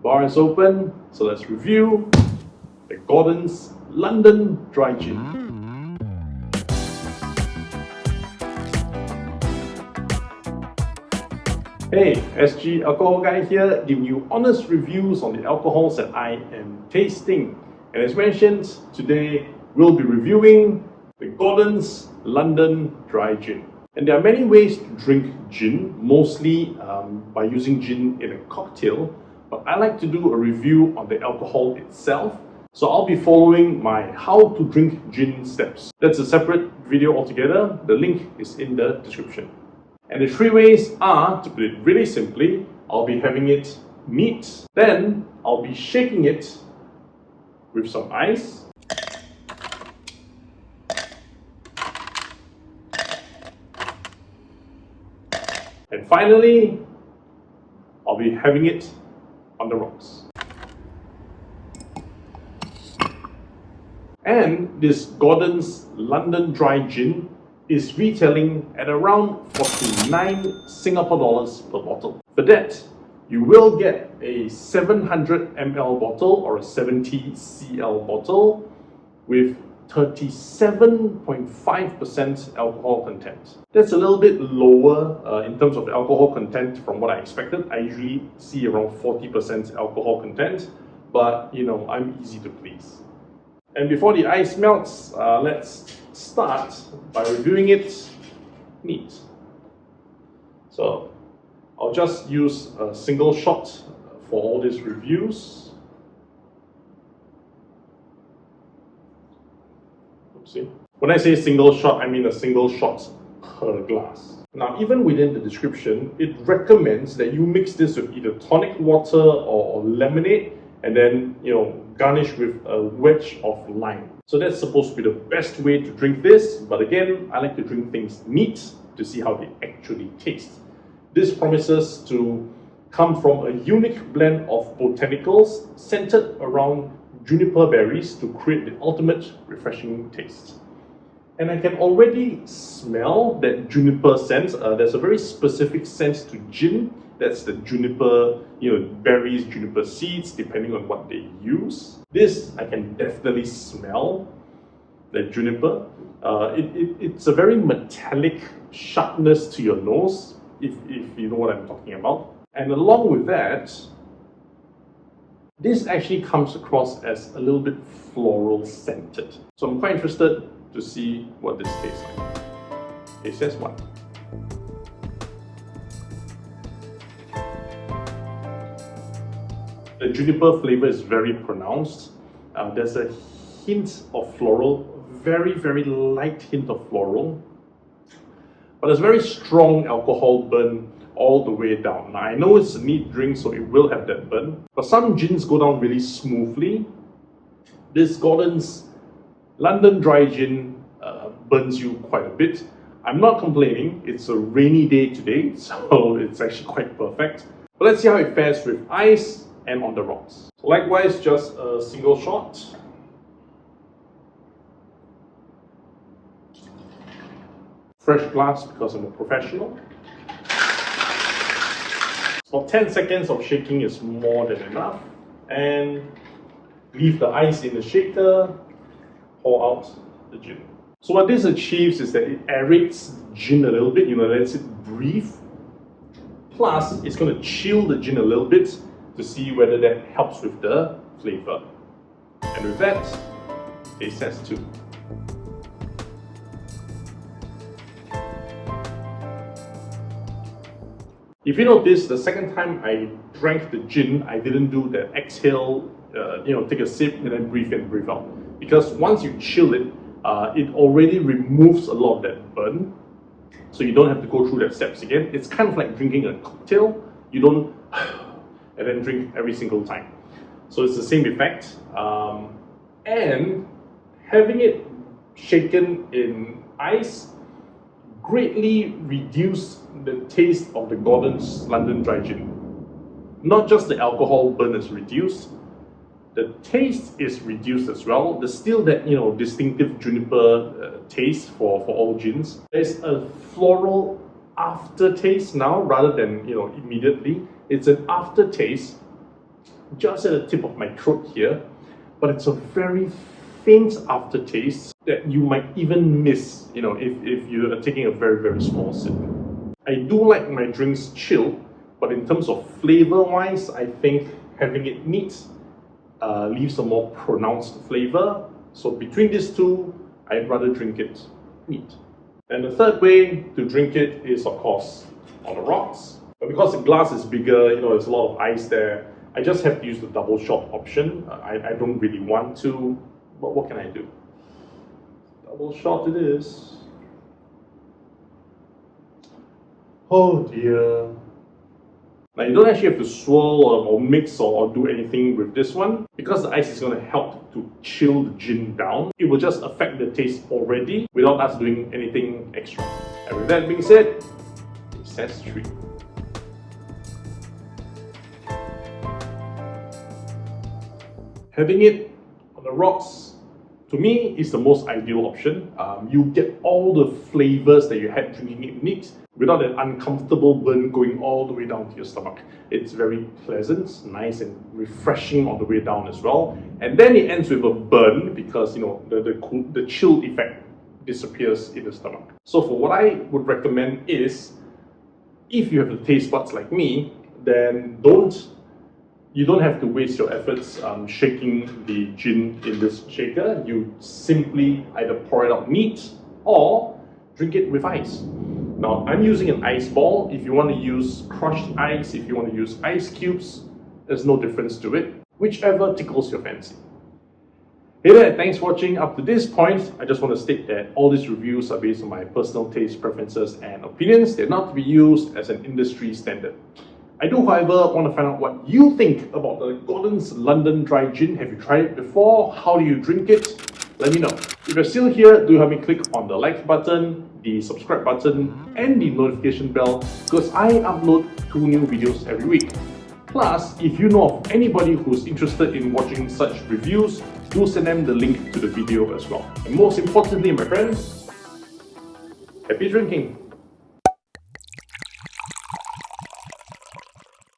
Bar is open, so let's review the Gordon's London Dry Gin. Hey, SG Alcohol Guy here, giving you honest reviews on the alcohols that I am tasting. And as mentioned, today we'll be reviewing the Gordon's London Dry Gin. And there are many ways to drink gin, mostly by using gin in a cocktail. But I like to do a review on the alcohol itself. So I'll be following my how to drink gin steps. That's a separate video altogether. The link is in the description. And the three ways are, to put it really simply, I'll be having it neat. Then I'll be shaking it with some ice. And finally, I'll be having it on the rocks. And this Gordon's London Dry Gin is retailing at around 49 Singapore dollars per bottle. For that, you will get a 700 ml bottle or a 70 cl bottle with 37.5% alcohol content. That's a little bit lower in terms of alcohol content from what I expected. I usually see around 40% alcohol content, but you know, I'm easy to please. And before the ice melts, let's start by reviewing it neat. So I'll just use a single shot for all these reviews. See? When I say single shot, I mean a single shot per glass. Now, even within the description, it recommends that you mix this with either tonic water or lemonade, and then garnish with a wedge of lime. So that's supposed to be the best way to drink this. But again, I like to drink things neat to see how they actually taste. This promises to come from a unique blend of botanicals centered around juniper berries to create the ultimate refreshing taste. And I can already smell that juniper scent. There's a very specific scent to gin. That's the juniper, berries, juniper seeds, depending on what they use. This, I can definitely smell the juniper. It's a very metallic sharpness to your nose, if you know what I'm talking about. And along with that, this actually comes across as a little bit floral scented. So I'm quite interested to see what this tastes like. It says what? The juniper flavor is very pronounced. There's a hint of floral, very, very light hint of floral. But there's very strong alcohol burn all the way down. Now, I know it's a neat drink, so it will have that burn. But some gins go down really smoothly. This Gordon's London Dry Gin burns you quite a bit. I'm not complaining. It's a rainy day today, so it's actually quite perfect. But let's see how it fares with ice and on the rocks. So likewise, just a single shot. Fresh glass because I'm a professional. For 10 seconds of shaking is more than enough. And leave the ice in the shaker, pour out the gin. So what this achieves is that it aerates the gin a little bit, lets it breathe. Plus, it's going to chill the gin a little bit to see whether that helps with the flavor. And with that, it says too. If you notice, the second time I drank the gin, I didn't do the exhale, take a sip and then breathe in, breathe out. Because once you chill it, it already removes a lot of that burn. So you don't have to go through that steps again. It's kind of like drinking a cocktail. You don't and then drink every single time. So it's the same effect. And having it shaken in ice greatly reduced the taste of the Gordon's London Dry Gin. Not just the alcohol burn is reduced, the taste is reduced as well. There's still that distinctive juniper taste for all gins. There's a floral aftertaste now rather than immediately. It's an aftertaste just at the tip of my throat here, but it's a very faint aftertaste that you might even miss, if you are taking a very, very small sip. I do like my drinks chilled, but in terms of flavor-wise, I think having it neat leaves a more pronounced flavor. So between these two, I'd rather drink it neat. And the third way to drink it is, of course, on the rocks. But because the glass is bigger, there's a lot of ice there, I just have to use the double shot option. I don't really want to, but what can I do? Double shot it is. Oh dear. Now you don't actually have to swirl or mix or do anything with this one, because the ice is going to help to chill the gin down. It will just affect the taste already without us doing anything extra. And with that being said, test 3. Having it on the rocks, to me, is the most ideal option. You get all the flavors that you had drinking it neat without an uncomfortable burn going all the way down to your stomach. It's very pleasant, nice and refreshing on the way down as well. And then it ends with a burn because the chill effect disappears in the stomach. So for what I would recommend is, if you have the taste buds like me, then you don't have to waste your efforts shaking the gin in this shaker. You simply either pour it out neat or drink it with ice. Now, I'm using an ice ball. If you want to use crushed ice, if you want to use ice cubes, there's no difference to it. Whichever tickles your fancy. Hey there, thanks for watching up to this point. I just want to state that all these reviews are based on my personal taste, preferences, and opinions. They're not to be used as an industry standard. I do, however, want to find out what you think about the Gordon's London Dry Gin. Have you tried it before? How do you drink it? Let me know. If you're still here, do help me click on the like button, the subscribe button, and the notification bell, because I upload 2 new videos every week. Plus, if you know of anybody who's interested in watching such reviews, do send them the link to the video as well. And most importantly, my friends, happy drinking!